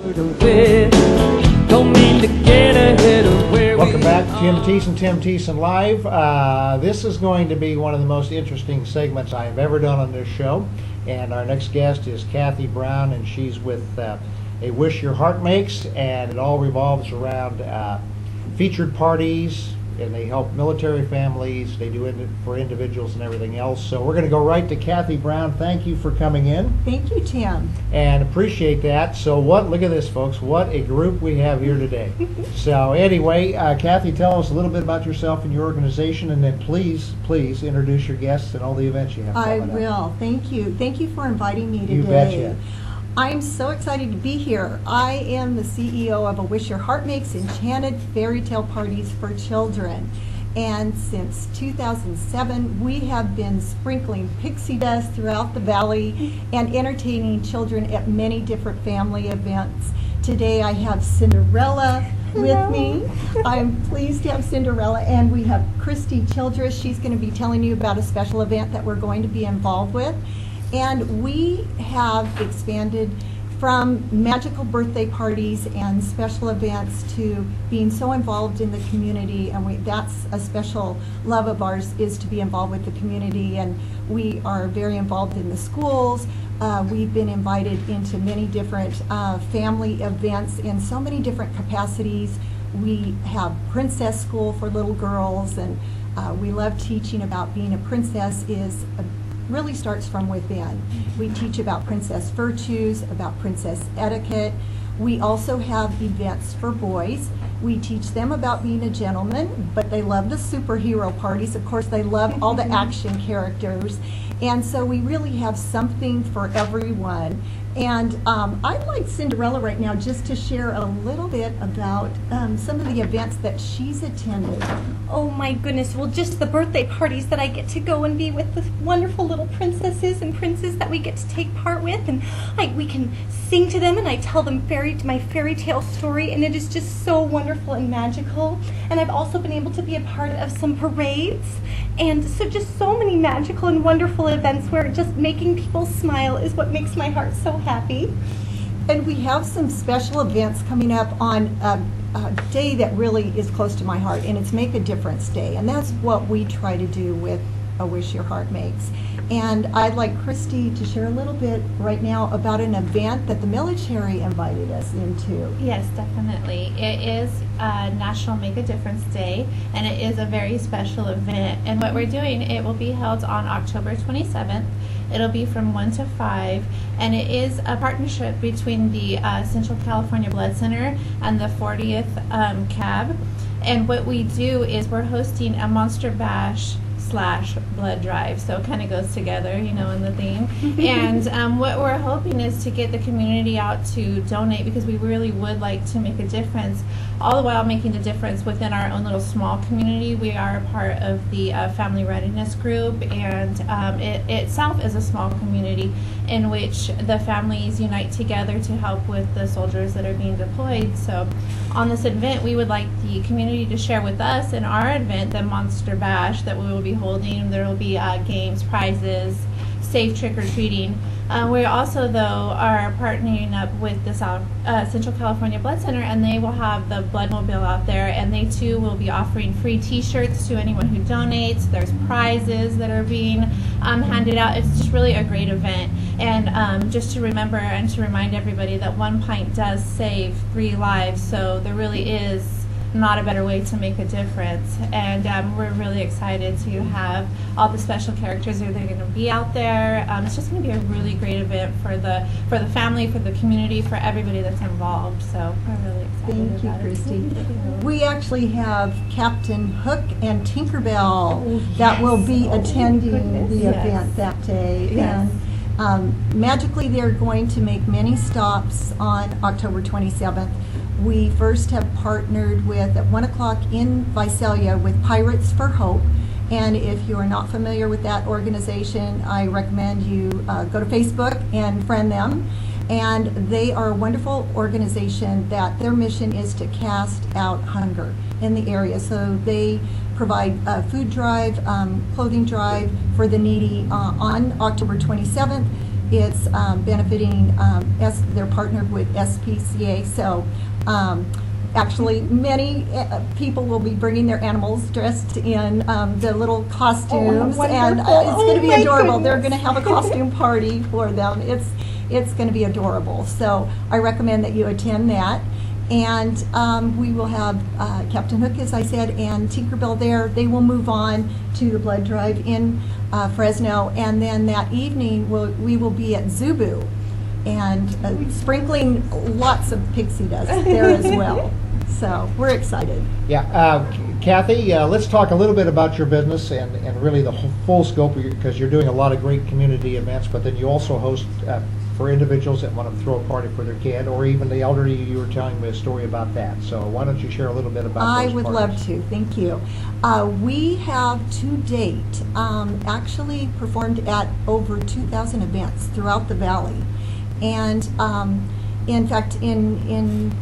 Welcome back to Tim Thiessen Live. This is going to be one of the most interesting segments I have ever done on this show. And our next guest is Kathy Brown, and she's with A Wish Your Heart Makes, and it all revolves around featured parties, and they help military families. They do it for individuals and everything else. So we're going to go right to Kathy Brown. Thank you for coming in. Thank you, Tim. And appreciate that. So look at this, folks. What a group we have here today. So anyway, Kathy, tell us a little bit about yourself and your organization, and then please introduce your guests and all the events you have coming up. I will. Thank you. Thank you for inviting me today. You betcha. I'm so excited to be here. I am the CEO of A Wish Your Heart Makes, Enchanted Fairy Tale Parties for Children. And since 2007, we have been sprinkling pixie dust throughout the valley and entertaining children at many different family events. Today I have Cinderella with me. I'm pleased to have Cinderella, and we have Christy Childress. She's going to be telling you about a special event that we're going to be involved with. And we have expanded from magical birthday parties and special events to being so involved in the community, and that's a special love of ours, is to be involved with the community. And we are very involved in the schools. We've been invited into many different family events in so many different capacities. We have Princess School for little girls, and we love teaching about being a princess really starts from within. We teach about princess virtues, about princess etiquette. We also have events for boys. We teach them about being a gentleman, but they love the superhero parties. Of course, they love all the action characters. And so we really have something for everyone. And I'd like Cinderella right now just to share a little bit about some of the events that she's attended. Oh my goodness, well, just the birthday parties that I get to go and be with the wonderful little princesses and princes that we get to take part with, and we can sing to them, and I tell them my fairy tale story, and it is just so wonderful and magical. And I've also been able to be a part of some parades, and so just so many magical and wonderful events where just making people smile is what makes my heart so happy. And we have some special events coming up on a day that really is close to my heart, and it's Make a Difference Day, and that's what we try to do with A Wish Your Heart Makes. And I'd like Christy to share a little bit right now about an event that the military invited us into. Yes, definitely. It is National Make a Difference Day, and it is a very special event. And what we're doing, it will be held on October 27th. It'll be from 1 to 5, and it is a partnership between the Central California Blood Center and the 40th CAB. And what we do is we're hosting a Monster Bash / blood drive, so it kind of goes together, you know, in the theme. And what we're hoping is to get the community out to donate, because we really would like to make a difference, all the while making a difference within our own little small community. We are a part of the Family Readiness Group, and it itself is a small community in which the families unite together to help with the soldiers that are being deployed. So on this event, we would like the community to share with us in our event, the Monster Bash, that we will be holding. There will be games, prizes, safe trick-or-treating. We also, though, are partnering up with the Central California Blood Center, and they will have the Blood Mobile out there, and they too will be offering free t-shirts to anyone who donates. There's prizes that are being handed out. It's just really a great event. And just to remember and to remind everybody that 1 pint does save 3 lives, so there really is not a better way to make a difference. And we're really excited to have all the special characters that are going to be out there. It's just going to be a really great event for the family, for the community, for everybody that's involved. So we're really excited. Thank you, Christy. We actually have Captain Hook and Tinkerbell that will be attending the event that day. Yes. And magically, they're going to make many stops on October 27th. We first have partnered with, at 1 o'clock in Visalia, with Pirates for Hope. And if you are not familiar with that organization, I recommend you go to Facebook and friend them. And they are a wonderful organization that their mission is to cast out hunger in the area. So they provide a food drive, clothing drive for the needy on October 27th. It's benefiting, they're partnered with SPCA, so actually many people will be bringing their animals dressed in the little costumes, and it's going to be adorable. They're going to have a costume party for them. It's going to be adorable. So I recommend that you attend that. And we will have Captain Hook, as I said, and Tinkerbell there. They will move on to the blood drive in Fresno, and then that evening we will be at Zubu and sprinkling lots of pixie dust there as well. So we're excited. Yeah, Kathy, let's talk a little bit about your business and really the full scope, because you're doing a lot of great community events, but then you also host for individuals that want to throw a party for their kid, or even the elderly. You were telling me a story about that. So why don't you share a little bit about those I would parties? love to. Thank you. We have to date actually performed at over 2,000 events throughout the valley. And in fact, in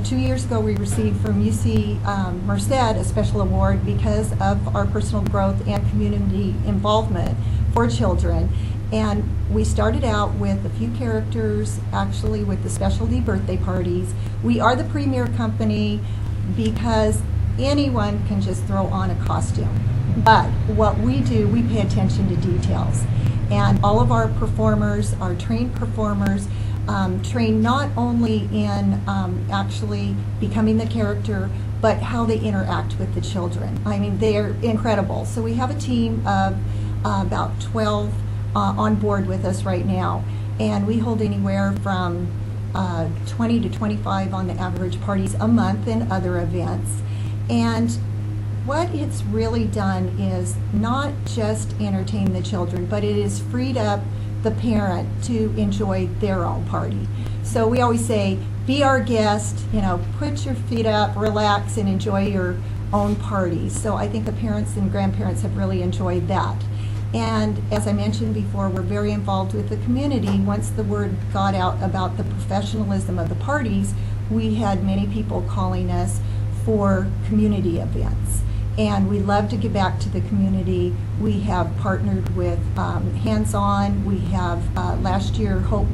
2 years ago, we received from UC Merced a special award because of our personal growth and community involvement for children. And we started out with a few characters, actually with the specialty birthday parties. We are the premier company because anyone can just throw on a costume. But what we do, we pay attention to details. And all of our performers, our trained performers, train not only in actually becoming the character, but how they interact with the children. I mean, they're incredible. So we have a team of about 12 on board with us right now, and we hold anywhere from 20 to 25 on the average parties a month and other events. And what it's really done is not just entertain the children, but it has freed up the parent to enjoy their own party. So we always say, be our guest, you know, put your feet up, relax, and enjoy your own party. So I think the parents and grandparents have really enjoyed that. And as I mentioned before, we're very involved with the community. Once the word got out about the professionalism of the parties, we had many people calling us for community events. And we love to give back to the community. We have partnered with Hands On. We have last year, Hope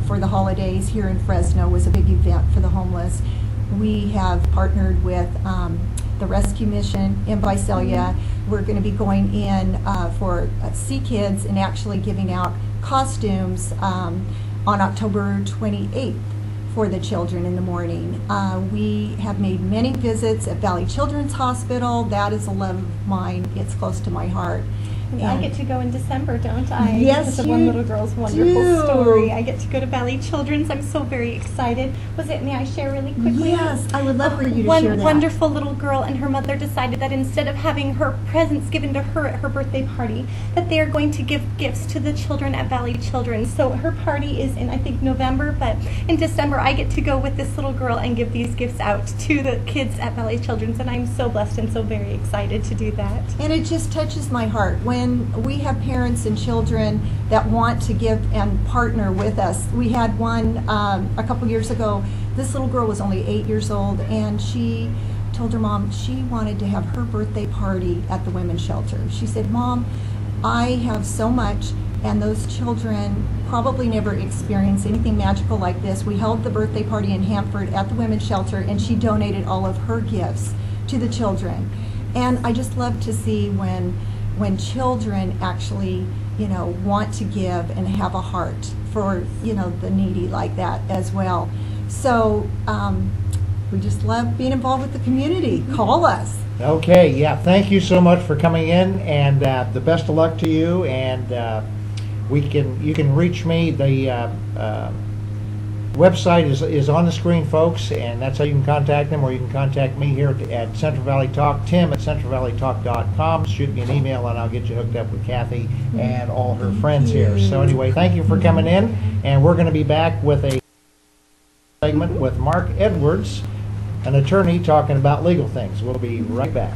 for the Holidays here in Fresno was a big event for the homeless. We have partnered with the Rescue Mission in Visalia. We're going to be going in for Sea Kids and actually giving out costumes on October 28th. For the children in the morning. We have made many visits at Valley Children's Hospital. That is a love of mine. It's close to my heart. And I get to go in December, don't I? Yes, Because of you one little girl's wonderful do. story. I get to go to Valley Children's. I'm so very excited. May I share really quickly? Yes, I would love for you to One share that. wonderful little girl and her mother decided that instead of having her presents given to her at her birthday party, that they are going to give gifts to the children at Valley Children's. So her party is in, I think, November, but in December I get to go with this little girl and give these gifts out to the kids at Valley Children's, and I'm so blessed and so very excited to do that. And it just touches my heart when we have parents and children that want to give and partner with us. We had one a couple years ago. This little girl was only 8 years old, and she told her mom she wanted to have her birthday party at the women's shelter. She said, "Mom, I have so much, and those children probably never experienced anything magical like this." We held the birthday party in Hanford at the women's shelter, and she donated all of her gifts to the children. And I just love to see when children actually, you know, want to give and have a heart for, you know, the needy like that as well. So we just love being involved with the community. Call us. Okay, yeah, thank you so much for coming in, and the best of luck to you. And you can reach me. The website is on the screen, folks, and that's how you can contact them, or you can contact me here at Central Valley Talk, Tim at centralvalleytalk.com. Shoot me an email, and I'll get you hooked up with Kathy and all her friends here. So anyway, thank you for coming in, and we're going to be back with a segment with Mark Edwards, an attorney talking about legal things. We'll be right back.